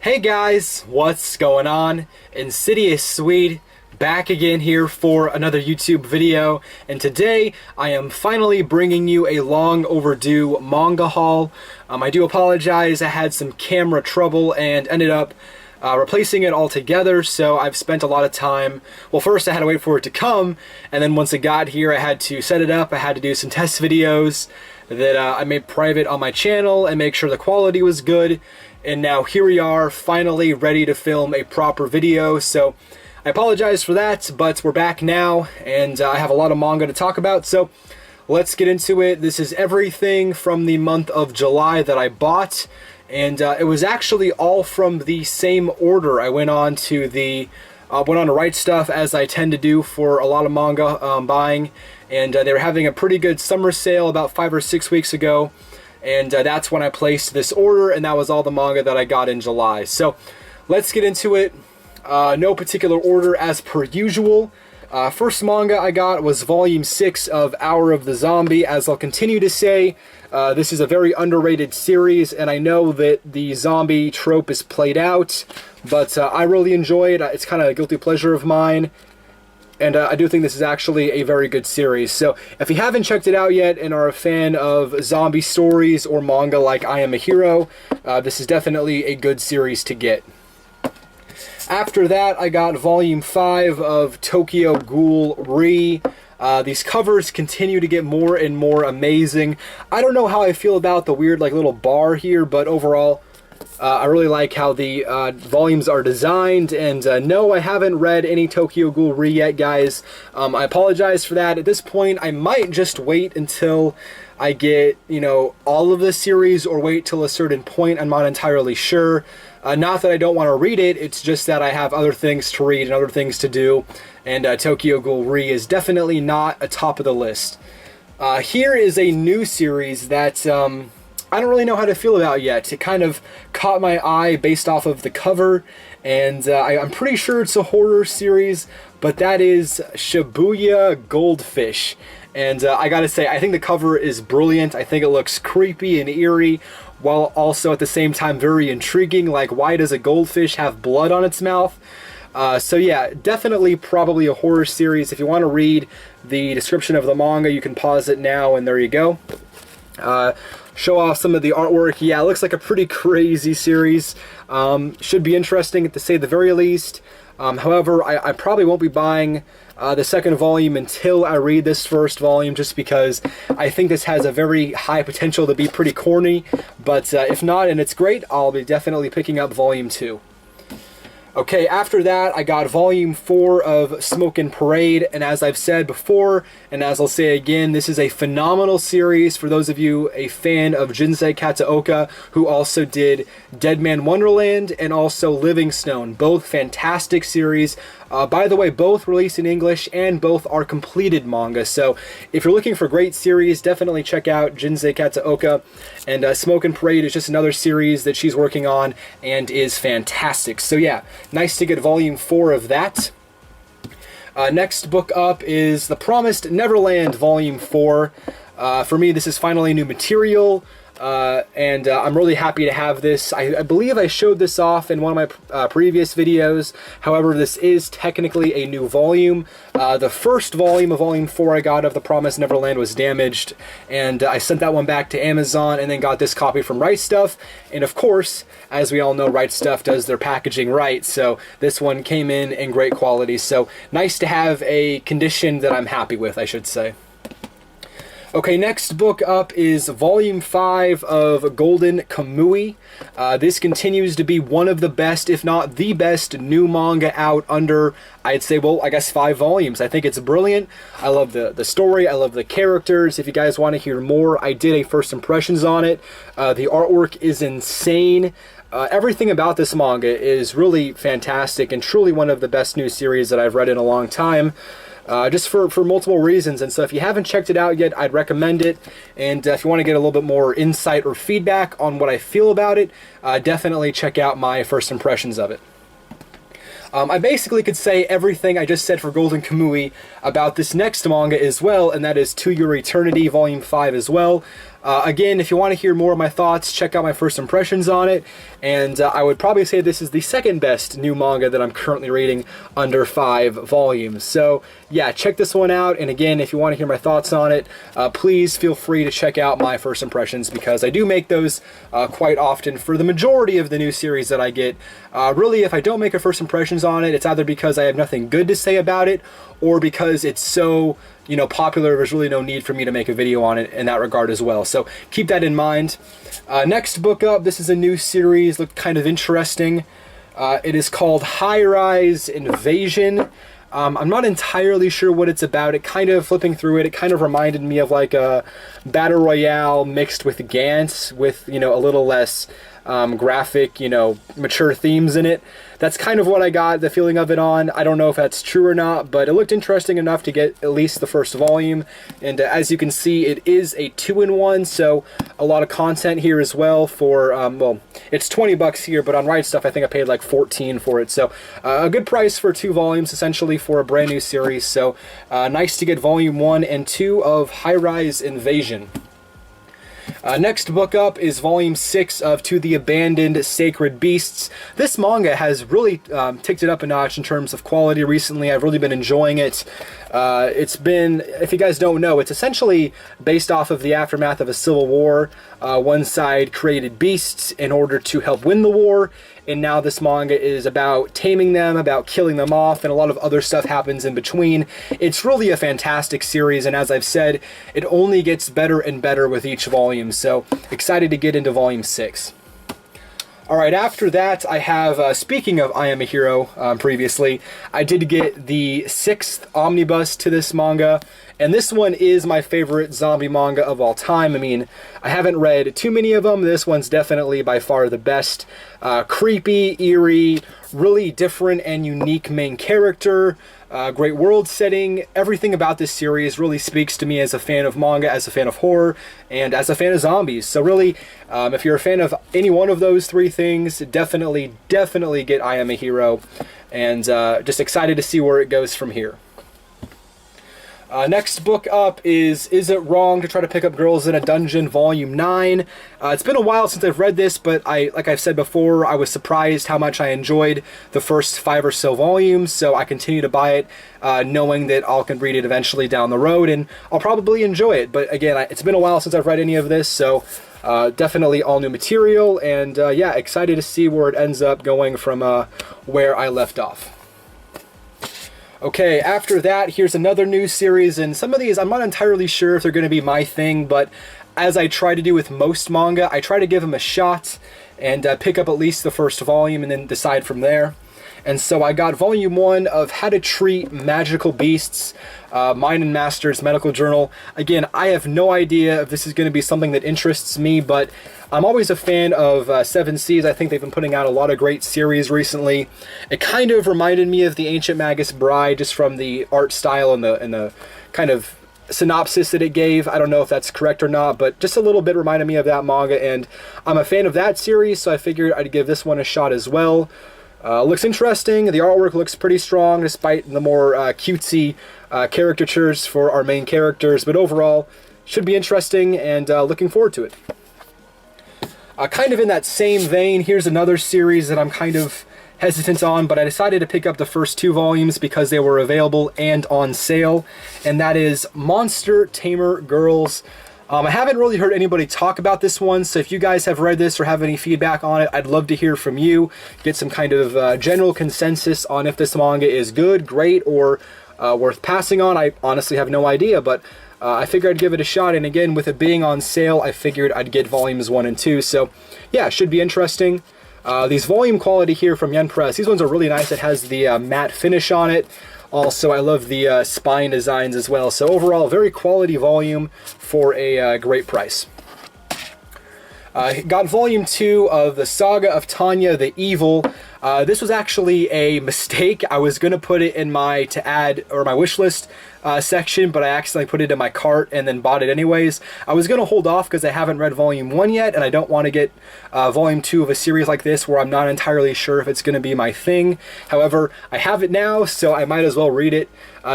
Hey guys, what's going on? InsidiousSwede back again here for another YouTube video, and today I am finally bringing you a long overdue manga haul. I do apologize, I had some camera trouble and ended up replacing it altogether, so I've spent a lot of time. Well, first I had to wait for it to come, and then once it got here I had to set it up. I had to do some test videos that I made private on my channel and make sure the quality was good. And now here we are, finally ready to film a proper video. So I apologize for that, but we're back now, and I have a lot of manga to talk about, so let's get into it. This is everything from the month of July that I bought, and it was actually all from the same order. I went on to Right Stuff, as I tend to do for a lot of manga buying, and they were having a pretty good summer sale about 5 or 6 weeks ago. And that's when I placed this order, and that was all the manga that I got in July. So let's get into it. No particular order as per usual. First manga I got was Volume 6 of Hour of the Zombie. As I'll continue to say, this is a very underrated series, and I know that the zombie trope is played out, but I really enjoy it. It's kind of a guilty pleasure of mine. And I do think this is actually a very good series. So if you haven't checked it out yet and are a fan of zombie stories or manga like I Am a Hero, this is definitely a good series to get. After that, I got Volume 5 of Tokyo Ghoul Re. These covers continue to get more and more amazing. I don't know how I feel about the weird little bar here, but overall, I really like how the volumes are designed, and no, I haven't read any Tokyo Ghoul Re yet, guys. I apologize for that. At this point, I might just wait until I get, all of the series, or wait till a certain point. I'm not entirely sure. Not that I don't want to read it, it's just that I have other things to read and other things to do, and Tokyo Ghoul Re is definitely not atop of the list. Here is a new series that I don't really know how to feel about yet. It kind of caught my eye based off of the cover, and I'm pretty sure it's a horror series, but that is Shibuya Goldfish. And I gotta say, I think the cover is brilliant. I think it looks creepy and eerie, while also at the same time very intriguing. Like, why does a goldfish have blood on its mouth? So yeah, definitely probably a horror series. If you want to read the description of the manga, you can pause it now, and there you go. Show off some of the artwork. Yeah, it looks like a pretty crazy series. Should be interesting, to say the very least. However, I probably won't be buying the second volume until I read this first volume, just because I think this has a very high potential to be pretty corny. But if not, and it's great, I'll be definitely picking up Volume 2. Okay, after that, I got Volume 4 of Smokin' Parade, and as I've said before, and as I'll say again, this is a phenomenal series for those of you a fan of Jinsei Kataoka, who also did Dead Man Wonderland and also Living Stone. Both fantastic series. By the way, both released in English, and both are completed manga, so if you're looking for great series, definitely check out Jinsei Kataoka, and Smokin' Parade is just another series that she's working on and is fantastic. So yeah, nice to get Volume 4 of that. Next book up is The Promised Neverland Volume 4. For me, this is finally new material. And I'm really happy to have this. I believe I showed this off in one of my previous videos. However, this is technically a new volume. The first volume of Volume 4 I got of The Promised Neverland was damaged, and I sent that one back to Amazon and then got this copy from Right Stuff. And of course, as we all know, Right Stuff does their packaging right, so this one came in great quality. So nice to have a condition that I'm happy with, I should say. Okay, next book up is Volume 5 of Golden Kamuy. This continues to be one of the best, if not the best, new manga out under, I'd say, well, I guess 5 volumes. I think it's brilliant. I love the story. I love the characters. If you guys want to hear more, I did a first impressions on it. The artwork is insane. Everything about this manga is really fantastic and truly one of the best new series that I've read in a long time. Just for multiple reasons, and so if you haven't checked it out yet, I'd recommend it, and if you want to get a little bit more insight or feedback on what I feel about it, definitely check out my first impressions of it. I basically could say everything I just said for Golden Kamuy about this next manga as well, and that is To Your Eternity Volume 5 as well. Again, if you want to hear more of my thoughts, check out my first impressions on it, and I would probably say this is the second best new manga that I'm currently reading under 5 volumes. So yeah, check this one out, and again, if you want to hear my thoughts on it, please feel free to check out my first impressions, because I do make those quite often for the majority of the new series that I get. Really, if I don't make a first impressions on it, it's either because I have nothing good to say about it, or because it's so, you know, popular, there's really no need for me to make a video on it in that regard as well. So keep that in mind. Next book up, this is a new series, looked kind of interesting. It is called High-Rise Invasion. I'm not entirely sure what it's about. It kind of, flipping through it, it kind of reminded me of like a Battle Royale mixed with Gantz, with, you know, a little less graphic, you know, mature themes in it. That's kind of what I got the feeling of it on. I don't know if that's true or not, but it looked interesting enough to get at least the first volume. And as you can see, it is a 2-in-1, so a lot of content here as well for, well, it's 20 bucks here, but on Right Stuff, I think I paid like 14 for it. So a good price for 2 volumes, essentially, for a brand new series. So nice to get volume 1 and 2 of High-Rise Invasion. Next book up is volume 6 of To the Abandoned Sacred Beasts. This manga has really ticked it up a notch in terms of quality recently. I've really been enjoying it. It's been, if you guys don't know, it's essentially based off of the aftermath of a civil war. One side created beasts in order to help win the war, and now this manga is about taming them, about killing them off, and a lot of other stuff happens in between. It's really a fantastic series, and as I've said, it only gets better and better with each volume, so excited to get into volume 6. Alright, after that, I have, speaking of I Am a Hero previously, I did get the 6th omnibus to this manga, and this one is my favorite zombie manga of all time. I mean, I haven't read too many of them. This one's definitely by far the best. Creepy, eerie, really different and unique main character, great world setting. Everything about this series really speaks to me as a fan of manga, as a fan of horror, and as a fan of zombies. So really, if you're a fan of any one of those 3 things, definitely get I Am a Hero, and just excited to see where it goes from here. Next book up is It Wrong to Try to Pick Up Girls in a Dungeon, Volume 9. It's been a while since I've read this, but like I've said before, I was surprised how much I enjoyed the first 5 or so volumes, so I continue to buy it, knowing that I'll can read it eventually down the road, and I'll probably enjoy it. But again, it's been a while since I've read any of this, so definitely all new material, and yeah, excited to see where it ends up going from where I left off. Okay, after that, here's another new series, and some of these, I'm not entirely sure if they're going to be my thing, but as I try to do with most manga, I try to give them a shot and pick up at least the first volume and then decide from there. And so I got volume 1 of How to Treat Magical Beasts, Mind and Master's Medical Journal. Again, I have no idea if this is going to be something that interests me, but I'm always a fan of 7 Seas. I think they've been putting out a lot of great series recently. It kind of reminded me of the Ancient Magus Bride, just from the art style and the kind of synopsis that it gave. I don't know if that's correct or not, but just a little bit reminded me of that manga, and I'm a fan of that series, so I figured I'd give this one a shot as well. Looks interesting. The artwork looks pretty strong, despite the more cutesy caricatures for our main characters, but overall, should be interesting, and looking forward to it. Kind of in that same vein, here's another series that I'm kind of hesitant on, but I decided to pick up the first 2 volumes because they were available and on sale, and that is Monster Tamer Girls. I haven't really heard anybody talk about this one, so if you guys have read this or have any feedback on it, I'd love to hear from you, get some kind of general consensus on if this manga is good, great, or worth passing on. I honestly have no idea, but I figured I'd give it a shot, and again, with it being on sale, I figured I'd get volumes 1 and 2, so yeah, should be interesting. These volume quality here from Yen Press, these ones are really nice. It has the matte finish on it. Also, I love the spine designs as well. So overall, very quality volume for a great price. Got volume 2 of the Saga of Tanya the Evil. This was actually a mistake. I was going to put it in my to add or my wish list section, but I accidentally put it in my cart and then bought it anyways. I was going to hold off because I haven't read volume 1 yet, and I don't want to get volume 2 of a series like this where I'm not entirely sure if it's going to be my thing. However, I have it now, so I might as well read it.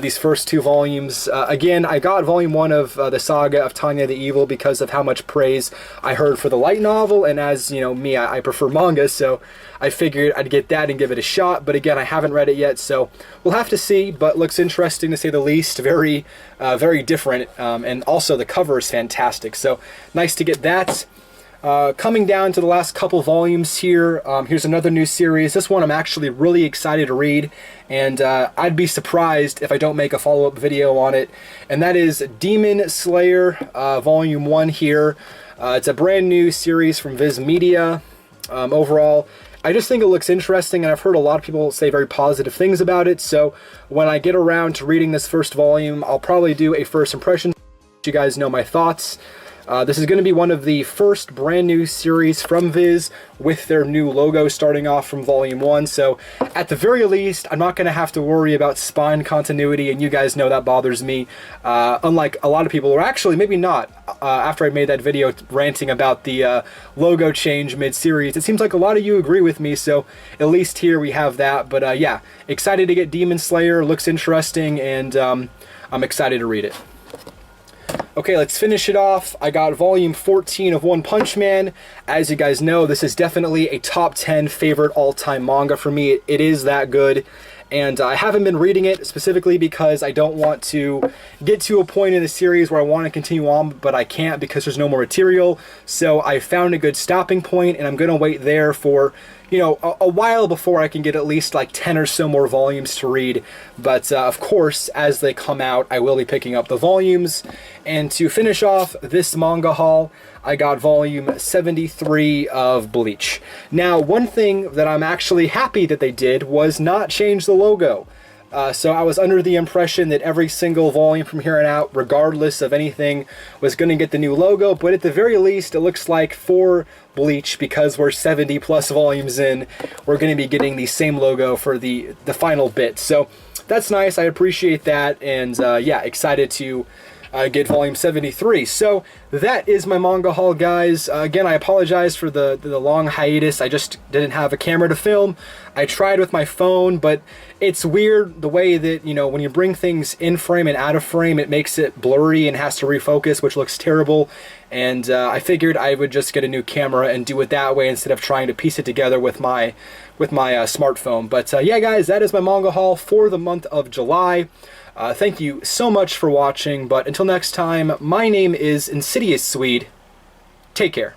These first 2 volumes. Again, I got volume 1 of the saga of Tanya the Evil because of how much praise I heard for the light novel, and as you know me, I prefer manga, so I figured I'd get that and give it a shot. But again, I haven't read it yet, so we'll have to see, but looks interesting to say the least. Very different, and also the cover is fantastic, so nice to get that. Coming down to the last couple volumes here, here's another new series. This one I'm actually really excited to read, and I'd be surprised if I don't make a follow-up video on it, and that is Demon Slayer Volume 1 here. It's a brand new series from Viz Media. Overall, I just think it looks interesting, and I've heard a lot of people say very positive things about it, so when I get around to reading this first volume, I'll probably do a first impression, so you guys know my thoughts. This is going to be one of the first brand new series from Viz with their new logo starting off from Volume 1, so at the very least, I'm not going to have to worry about spine continuity, and you guys know that bothers me, unlike a lot of people, or actually maybe not, after I made that video ranting about the logo change mid-series. It seems like a lot of you agree with me, so at least here we have that, but yeah, excited to get Demon Slayer, looks interesting, and I'm excited to read it. Okay, let's finish it off. I got volume 14 of One Punch Man. As you guys know, this is definitely a top 10 favorite all-time manga for me. It is that good. And I haven't been reading it specifically because I don't want to get to a point in the series where I want to continue on, but I can't because there's no more material. So I found a good stopping point, and I'm going to wait there for, you know, a while before I can get at least like 10 or so more volumes to read. But of course, as they come out, I will be picking up the volumes. And to finish off this manga haul, I got volume 73 of Bleach. Now, one thing that I'm actually happy that they did was not change the logo. So I was under the impression that every single volume from here on out, regardless of anything, was going to get the new logo, but at the very least, it looks like for Bleach, because we're 70 plus volumes in, we're going to be getting the same logo for the final bit. So that's nice, I appreciate that, and yeah, excited to get volume 73. So that is my manga haul, guys. Again, I apologize for the long hiatus. I just didn't have a camera to film. I tried with my phone, but it's weird the way that, you know, when you bring things in frame and out of frame, it makes it blurry and has to refocus, which looks terrible. And I figured I would just get a new camera and do it that way instead of trying to piece it together with my smartphone. But yeah, guys, that is my manga haul for the month of July. Thank you so much for watching, but until next time, my name is InsidiousSwede. Take care.